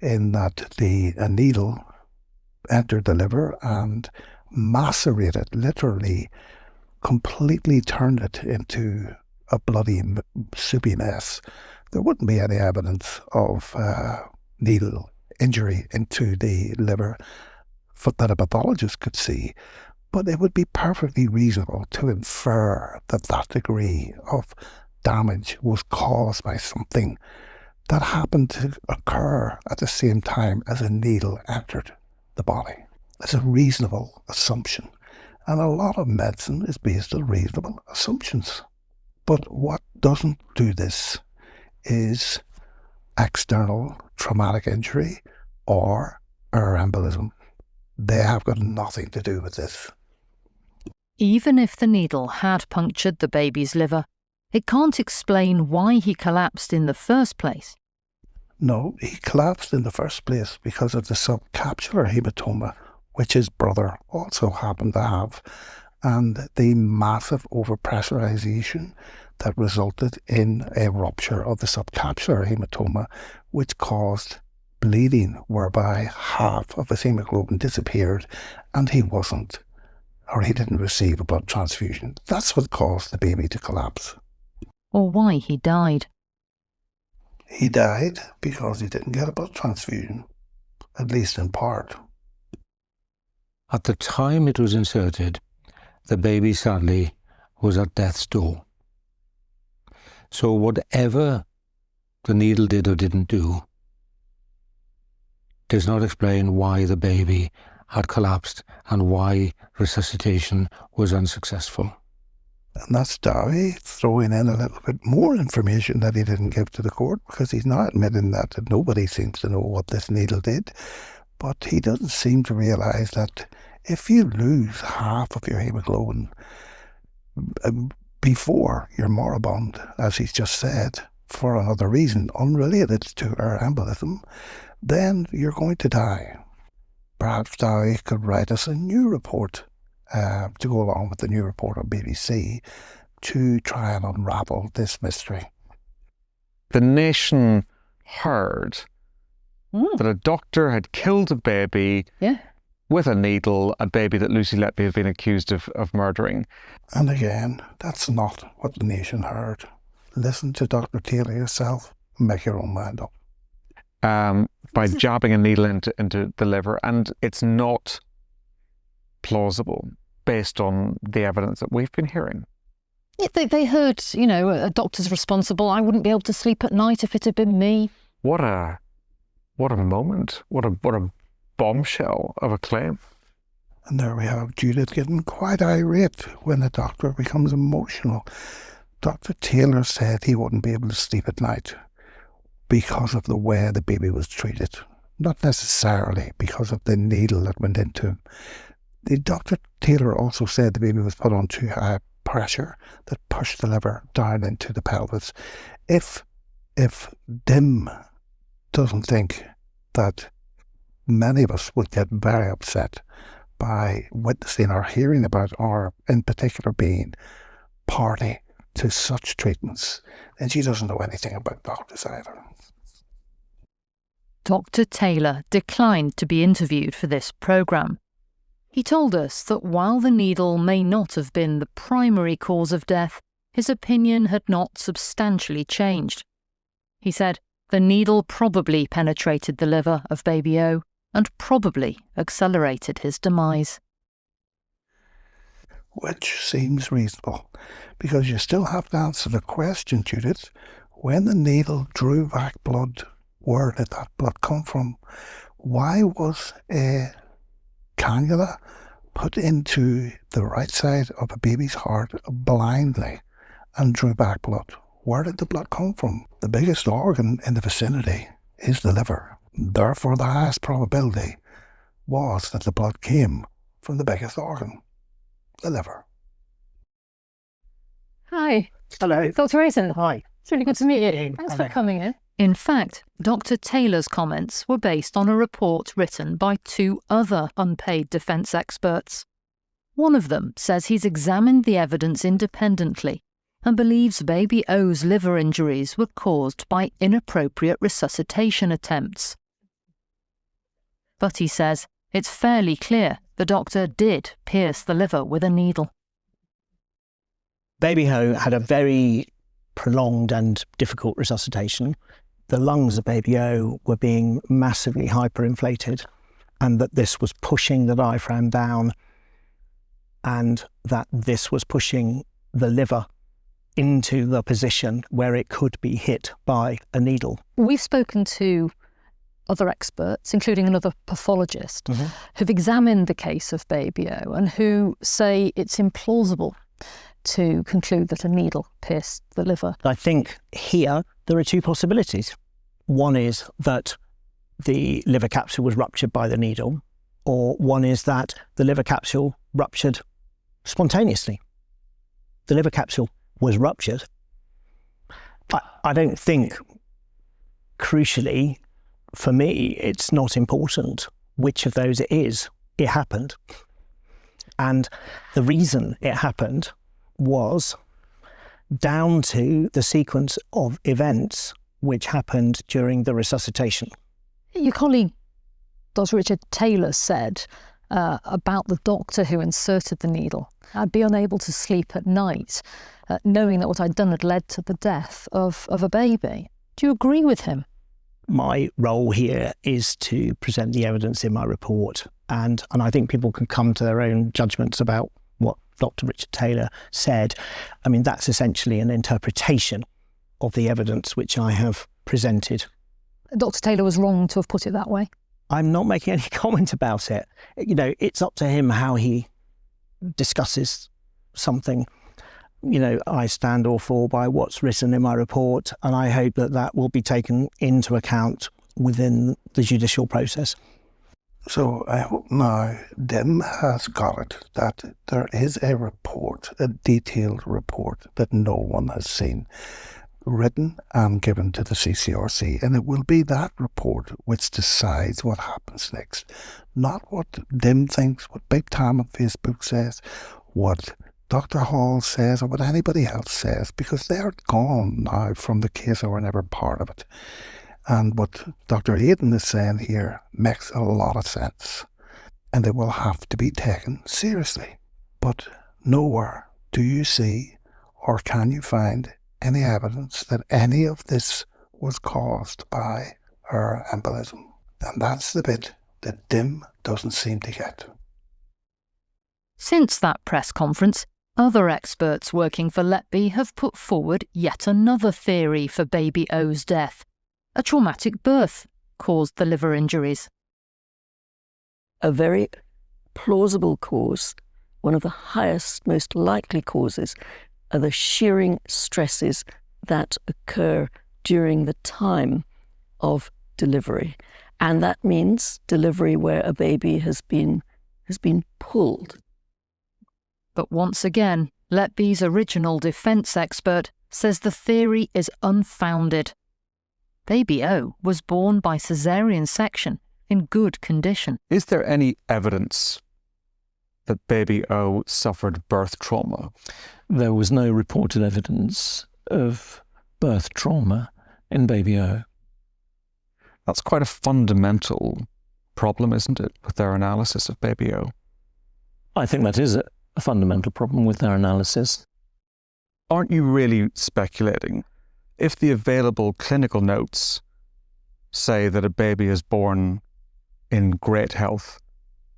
S1: in that a needle entered the liver and macerated, literally completely turned it into a bloody soupy mess, there wouldn't be any evidence of needle injury into the liver that a pathologist could see. But it would be perfectly reasonable to infer that that degree of damage was caused by something that happened to occur at the same time as a needle entered the body. It's a reasonable assumption. And a lot of medicine is based on reasonable assumptions. But what doesn't do this is external traumatic injury or air embolism. They have got nothing to do with this.
S2: even if the needle had punctured the baby's liver, it can't explain why he collapsed in the first place.
S1: No, he collapsed in the first place because of the subcapsular hematoma, which his brother also happened to have, and the massive overpressurization that resulted in a rupture of the subcapsular hematoma, which caused bleeding, whereby half of his hemoglobin disappeared and he didn't receive a blood transfusion. That's what caused the baby to collapse.
S2: Or why he died.
S1: He died because he didn't get a blood transfusion, at least in part.
S8: At the time it was inserted, the baby sadly was at death's door. So whatever the needle did or didn't do does not explain why the baby had collapsed and why resuscitation was unsuccessful.
S1: And that's Dowie throwing in a little bit more information that he didn't give to the court, because he's not admitting that nobody seems to know what this needle did. But he doesn't seem to realise that if you lose half of your hemoglobin before you're moribund, as he's just said, for another reason unrelated to her embolism, then you're going to die. Perhaps Dowie could write us a new report to go along with the new report on BBC to try and unravel this mystery.
S4: The nation heard that a doctor had killed a baby with a needle, a baby that Lucy Letby had been accused of murdering.
S1: And again, that's not what the nation heard. Listen to Dr. Taylor yourself and make your own mind up.
S4: By jabbing a needle into the liver, and it's not plausible based on the evidence that we've been hearing.
S2: They heard, a doctor's responsible. I wouldn't be able to sleep at night if it had been me.
S4: What a moment! What a bombshell of a claim.
S1: And there we have Judith getting quite irate when the doctor becomes emotional. Dr. Taylor said he wouldn't be able to sleep at night because of the way the baby was treated, not necessarily because of the needle that went into him. Dr. Taylor also said the baby was put on too high pressure that pushed the liver down into the pelvis. If Dim doesn't think that many of us would get very upset by witnessing or hearing about, or in particular being party to such treatments, then she doesn't know anything about doctors either.
S2: Dr. Taylor declined to be interviewed for this programme. He told us that while the needle may not have been the primary cause of death, his opinion had not substantially changed. He said the needle probably penetrated the liver of baby O and probably accelerated his demise.
S1: Which seems reasonable, because you still have to answer the question, Judith. When the needle drew back blood, where did that blood come from? Why was a cannula put into the right side of a baby's heart blindly and drew back blood? Where did the blood come from? The biggest organ in the vicinity is the liver. Therefore, the highest probability was that the blood came from the biggest organ, the liver.
S14: Hi.
S11: Hello.
S14: Dr. Aiton.
S11: Hi.
S14: It's really good to meet you. Thanks for coming in.
S2: In fact, Dr. Taylor's comments were based on a report written by two other unpaid defence experts. One of them says he's examined the evidence independently and believes baby O's liver injuries were caused by inappropriate resuscitation attempts. But he says it's fairly clear the doctor did pierce the liver with a needle.
S15: Baby O had a very prolonged and difficult resuscitation. The lungs of baby O were being massively hyperinflated, and that this was pushing the diaphragm down, and that this was pushing the liver into the position where it could be hit by a needle.
S14: We've spoken to other experts, including another pathologist, who've examined the case of baby O and who say it's implausible to conclude that a needle pierced the liver.
S15: I think here there are two possibilities. One is that the liver capsule was ruptured by the needle, or one is that the liver capsule ruptured spontaneously. The liver capsule was ruptured. I don't think, crucially, for me, it's not important which of those it is. It happened. And the reason it happened was down to the sequence of events which happened during the resuscitation.
S14: Your colleague, Dr. Richard Taylor, said about the doctor who inserted the needle, I'd be unable to sleep at night, knowing that what I'd done had led to the death of a baby. Do you agree with him?
S15: My role here is to present the evidence in my report, and I think people can come to their own judgments about what Dr. Richard Taylor said. I mean, that's essentially an interpretation of the evidence which I have presented.
S14: Dr. Taylor was wrong to have put it that way.
S15: I'm not making any comment about it. You know, it's up to him how he discusses something. You know, I stand or fall by what's written in my report, and I hope that that will be taken into account within the judicial process.
S1: So I hope now Dim has got it, that there is a report, a detailed report that no one has seen, written and given to the CCRC, and it will be that report which decides what happens next. Not what Dim thinks, what Big Tam on Facebook says, what Dr. Hall says, or what anybody else says, because they're gone now from the case or were never part of it. And what Dr. Aidan is saying here makes a lot of sense, and they will have to be taken seriously. But nowhere do you see or can you find any evidence that any of this was caused by her embolism. And that's the bit that Dim doesn't seem to get.
S2: Since that press conference, other experts working for Letby have put forward yet another theory for baby O's death. A traumatic birth caused the liver injuries.
S9: A very plausible cause, one of the highest, most likely causes, are the shearing stresses that occur during the time of delivery. And that means delivery where a baby has been pulled.
S2: But once again, Letby's original defence expert says the theory is unfounded. Baby O was born by caesarean section in good condition.
S4: Is there any evidence that baby O suffered birth trauma?
S5: There was no reported evidence of birth trauma in baby O.
S4: That's quite a fundamental problem, isn't it, with their analysis of baby O?
S5: I think that is a fundamental problem with their analysis.
S4: Aren't you really speculating? If the available clinical notes say that a baby is born in great health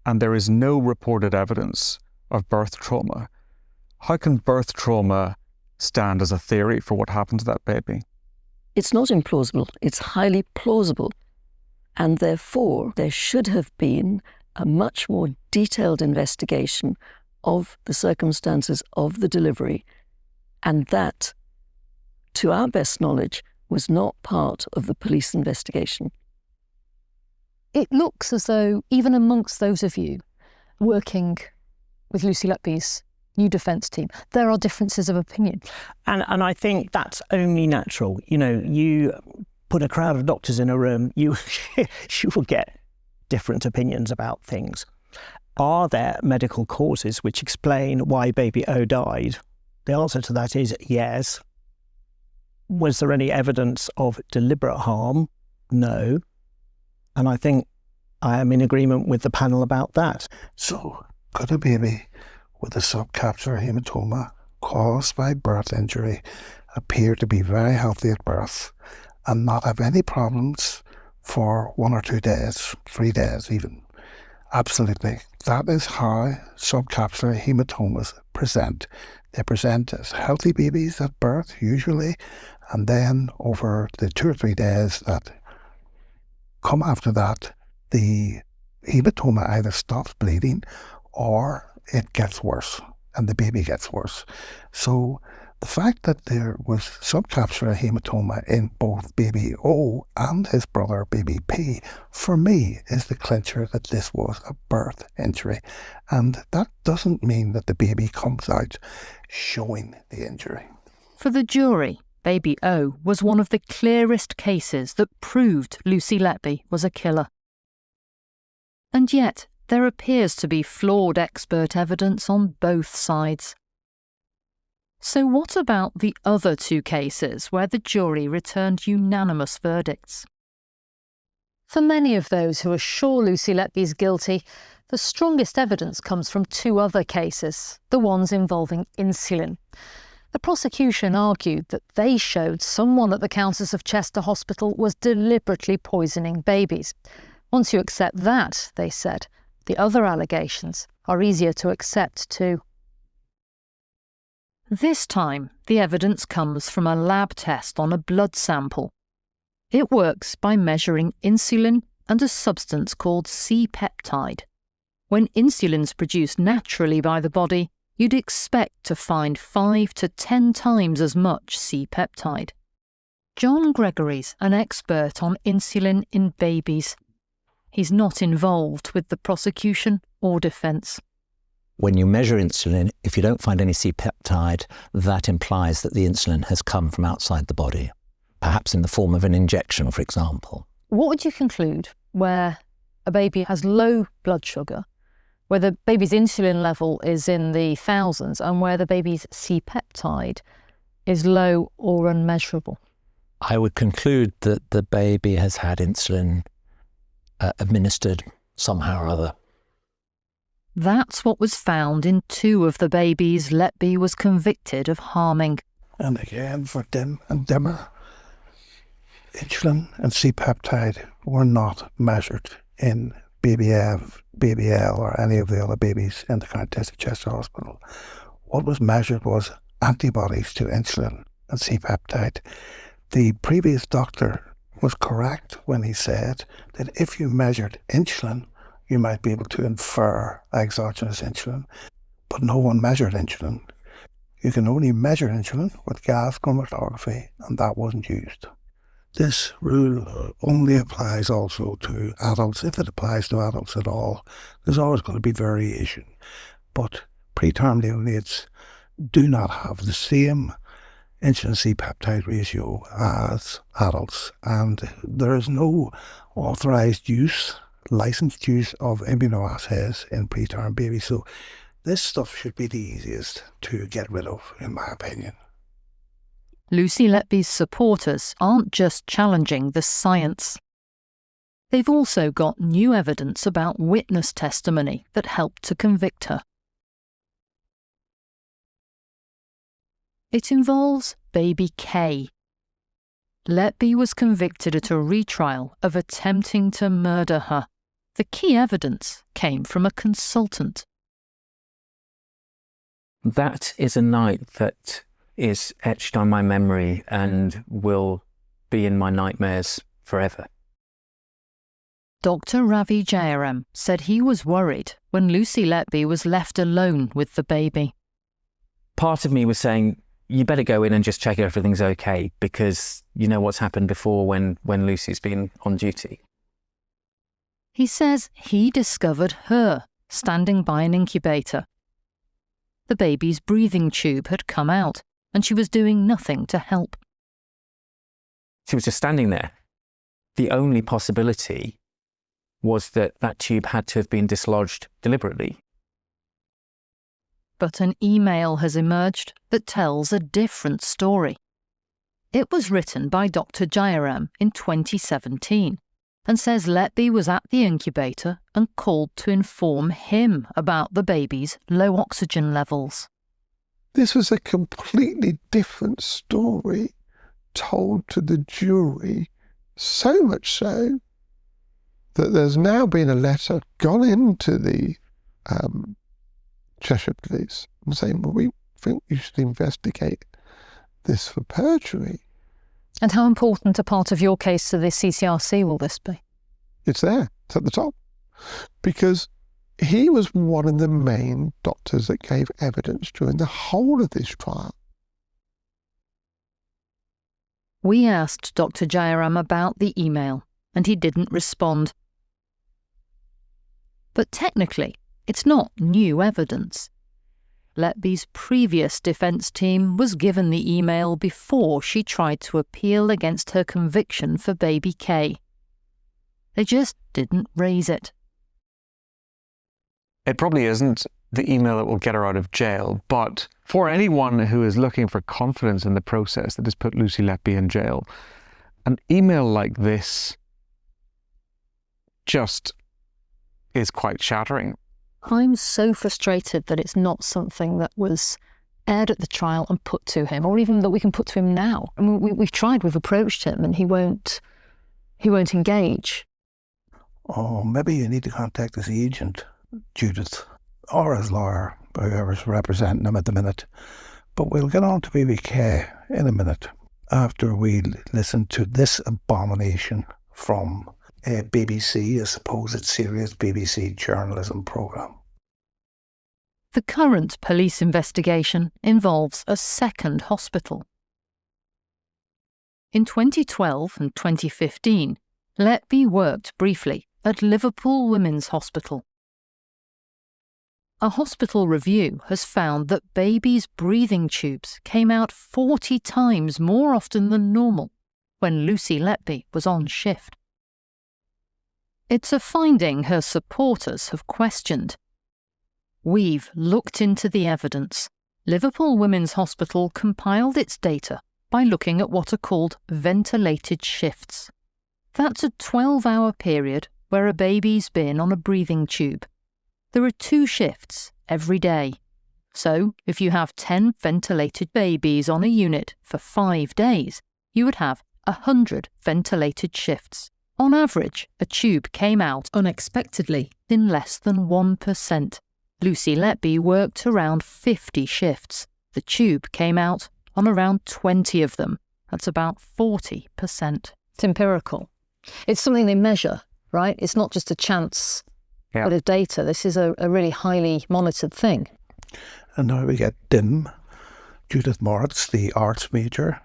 S4: and there is no reported evidence of birth trauma, how can birth trauma stand as a theory for what happened to that baby?
S9: It's not implausible, it's highly plausible. And therefore, there should have been a much more detailed investigation of the circumstances of the delivery, and that, to our best knowledge, was not part of the police investigation.
S14: It looks as though, even amongst those of you working with Lucy Letby's new defence team, there are differences of opinion.
S15: And I think that's only natural. You know, you put a crowd of doctors in a room, you will get different opinions about things. Are there medical causes which explain why baby O died? The answer to that is yes. Was there any evidence of deliberate harm? No. And I think I am in agreement with the panel about that.
S1: So, could a baby with a subcapsular hematoma caused by birth injury appear to be very healthy at birth and not have any problems for 1 or 2 days, 3 days even? Absolutely. That is how subcapsular hematomas present. They present as healthy babies at birth, usually, and then over the 2 or 3 days that come after that, the hematoma either stops bleeding or it gets worse and the baby gets worse. So The fact that there was subcapsular hematoma in both baby O and his brother baby P, for me, is the clincher that this was a birth injury. And that doesn't mean that the baby comes out showing the injury.
S2: For the jury, baby O was one of the clearest cases that proved Lucy Letby was a killer. And yet, there appears to be flawed expert evidence on both sides. So what about the other two cases where the jury returned unanimous verdicts?
S14: For many of those who are sure Lucy Letby is guilty, the strongest evidence comes from two other cases, the ones involving insulin. The prosecution argued that they showed someone at the Countess of Chester Hospital was deliberately poisoning babies. Once you accept that, they said, the other allegations are easier to accept too.
S2: This time, the evidence comes from a lab test on a blood sample. It works by measuring insulin and a substance called C-peptide. When insulin's produced naturally by the body, you'd expect to find 5 to 10 times as much C-peptide. John Gregory's an expert on insulin in babies. He's not involved with the prosecution or defence.
S16: When you measure insulin, if you don't find any C-peptide, that implies that the insulin has come from outside the body, perhaps in the form of an injection, for example.
S14: What would you conclude where a baby has low blood sugar, where the baby's insulin level is in the thousands, and where the baby's C-peptide is low or unmeasurable?
S16: I would conclude that the baby has had insulin administered somehow or other.
S2: That's what was found in 2 of the babies Letby was convicted of harming.
S1: And again, for dim and dimmer, insulin and C-peptide were not measured in baby Ev, baby L, or any of the other babies in the Countess of Chester Hospital. What was measured was antibodies to insulin and C-peptide. The previous doctor was correct when he said that if you measured insulin, you might be able to infer exogenous insulin, but no one measured insulin. You can only measure insulin with gas chromatography, and that wasn't used. This rule only applies also to adults. If it applies to adults at all, there's always going to be variation. But preterm neonates do not have the same insulin C-peptide ratio as adults, and there is no authorised use, licensed use of immunoassays in preterm babies. So this stuff should be the easiest to get rid of, in my opinion.
S2: Lucy Letby's supporters aren't just challenging the science. They've also got new evidence about witness testimony that helped to convict her. It involves baby K. Letby was convicted at a retrial of attempting to murder her. The key evidence came from a consultant.
S17: That is a night that is etched on my memory and will be in my nightmares forever.
S2: Dr. Ravi Jayaram said he was worried when Lucy Letby was left alone with the baby.
S17: Part of me was saying, you better go in and just check everything's okay, because you know what's happened before when Lucy's been on duty.
S2: He says he discovered her standing by an incubator. The baby's breathing tube had come out, and she was doing nothing to help.
S17: She was just standing there. The only possibility was that that tube had to have been dislodged deliberately.
S2: But an email has emerged that tells a different story. It was written by Dr. Jayaram in 2017 and says Letby was at the incubator and called to inform him about the baby's low oxygen levels.
S7: This was a completely different story told to the jury, so much so that there's now been a letter gone into the Cheshire Police and saying, well, we think you should investigate this for perjury.
S14: And how important a part of your case to the CCRC will this be?
S7: It's there, it's at the top. Because he was one of the main doctors that gave evidence during the whole of this trial.
S2: We asked Dr. Jayaram about the email, and he didn't respond. But technically, it's not new evidence. Letby's previous defence team was given the email before she tried to appeal against her conviction for baby K. They just didn't raise it.
S4: It probably isn't the email that will get her out of jail, but for anyone who is looking for confidence in the process that has put Lucy Letby in jail, an email like this just is quite shattering.
S14: I'm so frustrated that it's not something that was aired at the trial and put to him, or even that we can put to him now. I mean, we've tried, we've approached him, and he won't engage.
S1: Oh, maybe you need to contact his agent, Judith, or his lawyer, whoever's representing him at the minute. But we'll get on to BBK in a minute, after we listen to this abomination from BBC, a supposed serious BBC journalism programme.
S2: The current police investigation involves a second hospital. In 2012 and 2015, Letby worked briefly at Liverpool Women's Hospital. A hospital review has found that babies' breathing tubes came out 40 times more often than normal when Lucy Letby was on shift. It's a finding her supporters have questioned. We've looked into the evidence. Liverpool Women's Hospital compiled its data by looking at what are called ventilated shifts. That's a 12-hour period where a baby's been on a breathing tube. There are 2 shifts every day. So, if you have 10 ventilated babies on a unit for 5 days, you would have 100 ventilated shifts. On average, a tube came out unexpectedly in less than 1%. Lucy Letby worked around 50 shifts. The tube came out on around 20 of them. That's about 40%.
S14: It's empirical. It's something they measure, right? It's not just a chance bit of data. This is a really highly monitored thing.
S1: And now we get DIM, Judith Moritz, the arts major,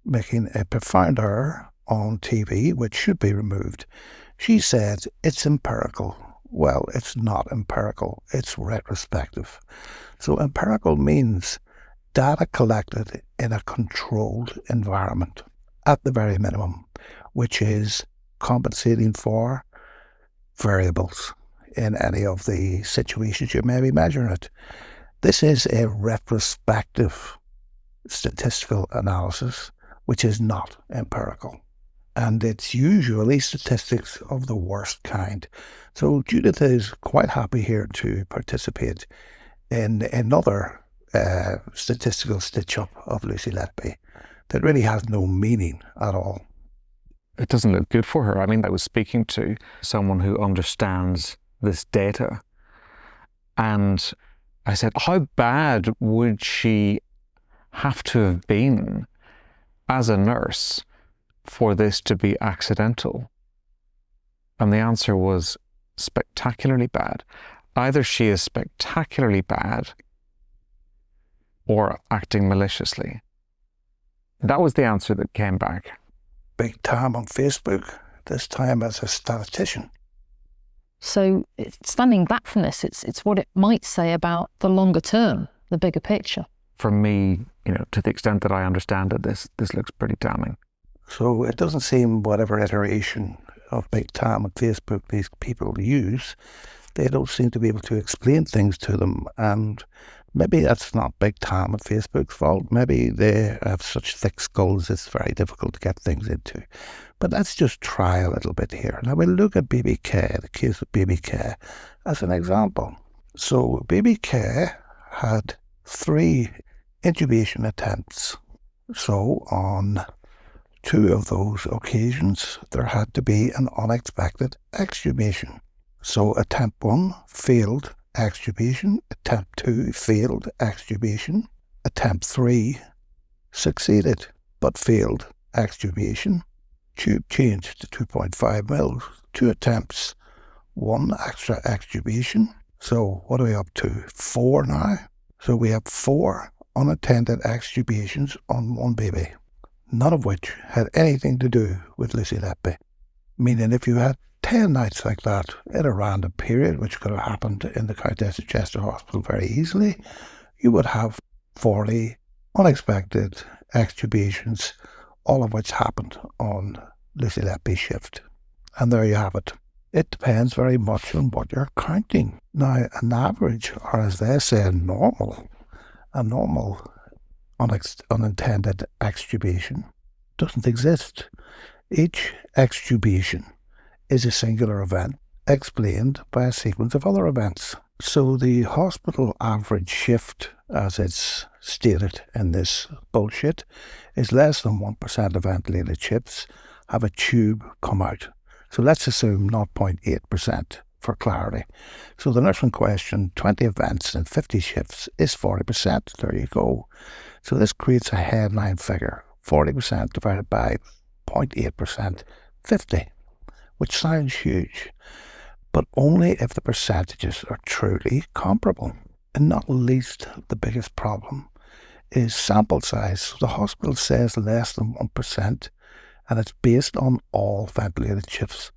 S1: making a profound error on TV, which should be removed. She said it's empirical. Well, it's not empirical, it's retrospective. So empirical means data collected in a controlled environment, at the very minimum, which is compensating for variables in any of the situations you may be measuring it. This is a retrospective statistical analysis, which is not empirical. And it's usually statistics of the worst kind. So Judith is quite happy here to participate in another statistical stitch-up of Lucy Letby that really has no meaning at all.
S4: It doesn't look good for her. I mean, I was speaking to someone who understands this data, and I said, how bad would she have to have been as a nurse for this to be accidental? And the answer was spectacularly bad. Either she is spectacularly bad or acting maliciously. That was the answer that came back.
S1: Big time on Facebook, this time as a statistician.
S14: So standing back from this, it's what it might say about the longer term, the bigger picture.
S4: For me, to the extent that I understand it, this looks pretty damning.
S1: So it doesn't seem whatever iteration of big time on Facebook these people use, they don't seem to be able to explain things to them. And maybe that's not big time on Facebook's fault. Maybe they have such thick skulls it's very difficult to get things into. But let's just try a little bit here. Now we'll look at BBK, the case of BBK, as an example. So BBK had 3 intubation attempts. So on 2 of those occasions, there had to be an unexpected extubation. So attempt 1 failed extubation, attempt 2 failed extubation, attempt 3 succeeded but failed extubation, tube changed to 2.5 mils, 2 attempts, 1 extra extubation. So what are we up to? 4 now. So we have 4 unattended extubations on 1 baby. none of which had anything to do with Lucy Letby. Meaning if you had 10 nights like that in a random period, which could have happened in the Countess of Chester Hospital very easily, you would have 40 unexpected extubations, all of which happened on Lucy Letby's shift. And there you have it. It depends very much on what you're counting. Now, an average, or as they say, a normal unintended extubation doesn't exist. Each extubation is a singular event explained by a sequence of other events. So the hospital average shift, as it's stated in this bullshit, is less than 1% of ventilated shifts have a tube come out. So let's assume 0.8% for clarity. So the nurse in question, 20 events and 50 shifts is 40%. There you go. So this creates a headline figure, 40% divided by 0.8%, 50, which sounds huge, but only if the percentages are truly comparable. And not least, the biggest problem is sample size. The hospital says less than 1%, and it's based on all ventilated shifts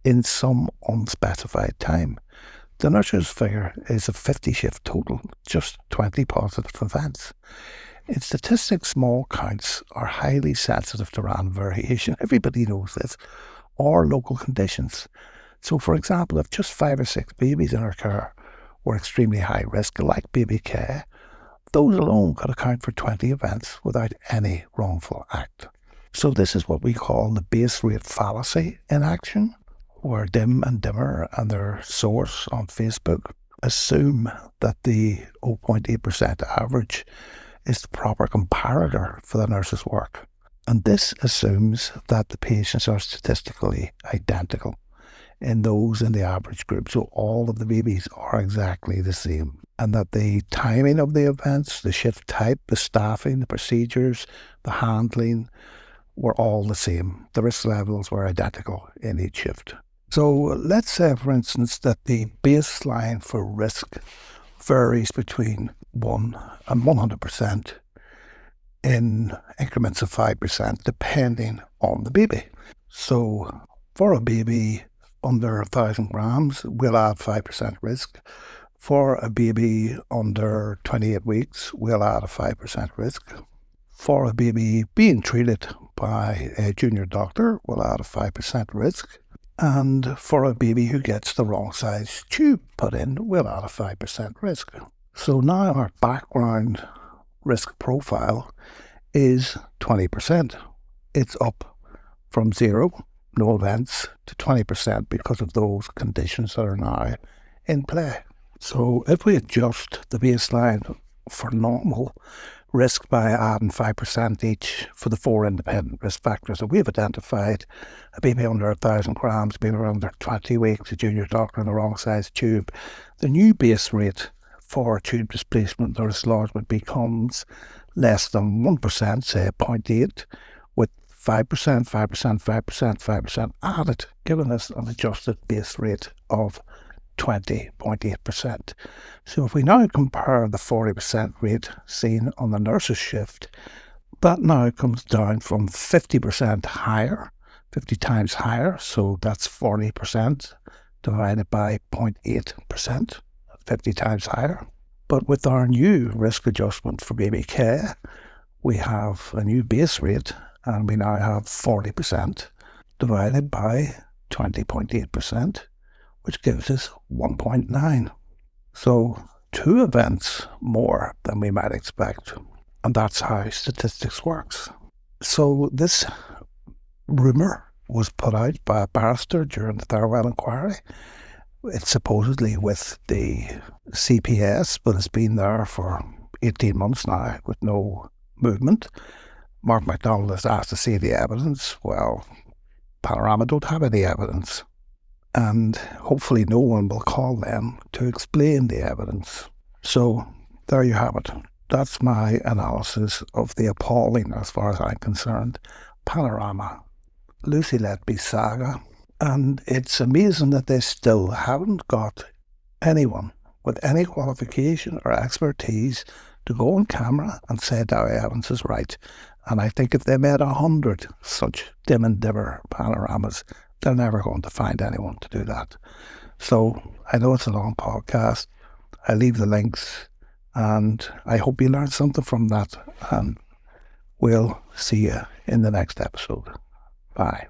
S1: in some unspecified time. The nurse's figure is a 50 shift total, just 20 positive events. In statistics, small counts are highly sensitive to random variation. Everybody knows this, or local conditions. So, for example, if just 5 or 6 babies in our care were extremely high risk, like baby K, those alone could account for 20 events without any wrongful act. So this is what we call the base rate fallacy in action, where Dim and Dimmer and their source on Facebook assume that the 0.8% average is the proper comparator for the nurse's work. And this assumes that the patients are statistically identical in those in the average group. So all of the babies are exactly the same. And that the timing of the events, the shift type, the staffing, the procedures, the handling were all the same. The risk levels were identical in each shift. So let's say, for instance, that the baseline for risk varies between 1 and 100% in increments of 5%, depending on the baby. So for a baby under 1,000 grams, we'll add 5% risk. For a baby under 28 weeks, we'll add a 5% risk. For a baby being treated by a junior doctor, we'll add a 5% risk. And for a baby who gets the wrong size tube put in, we'll add a 5% risk. So now our background risk profile is 20%. It's up from 0, no events, to 20% because of those conditions that are now in play. So if we adjust the baseline for normal risk by adding 5% each for the 4 independent risk factors that we've identified, a baby under 1,000 grams, a baby under 20 weeks, a junior doctor in the wrong size tube, the new base rate for tube displacement or dislodgement becomes less than 1%, say 0.8, with 5%, 5%, 5%, 5% added, giving us an adjusted base rate of 20.8%. So if we now compare the 40% rate seen on the nurse's shift, that now comes down from 50% higher, 50 times higher, so that's 40% divided by 0.8%, 50 times higher. But with our new risk adjustment for baby K, we have a new base rate, and we now have 40% divided by 20.8%, which gives us 1.9. So 2 events more than we might expect. And that's how statistics works. So this rumour was put out by a barrister during the Thirlwell inquiry. It's supposedly with the CPS, but it's been there for 18 months now with no movement. Mark MacDonald has asked to see the evidence. Well, Panorama don't have any evidence. And hopefully no one will call them to explain the evidence. So there you have it. That's my analysis of the appalling, as far as I'm concerned, Panorama, Lucy Letby saga. And it's amazing that they still haven't got anyone with any qualification or expertise to go on camera and say Dowie Evans is right And I think if they made 100 such dim and dimmer panoramas, they're never going to find anyone to do that. So I know it's a long podcast. I leave the links, and I hope you learned something from that. And we'll see you in the next episode. Bye.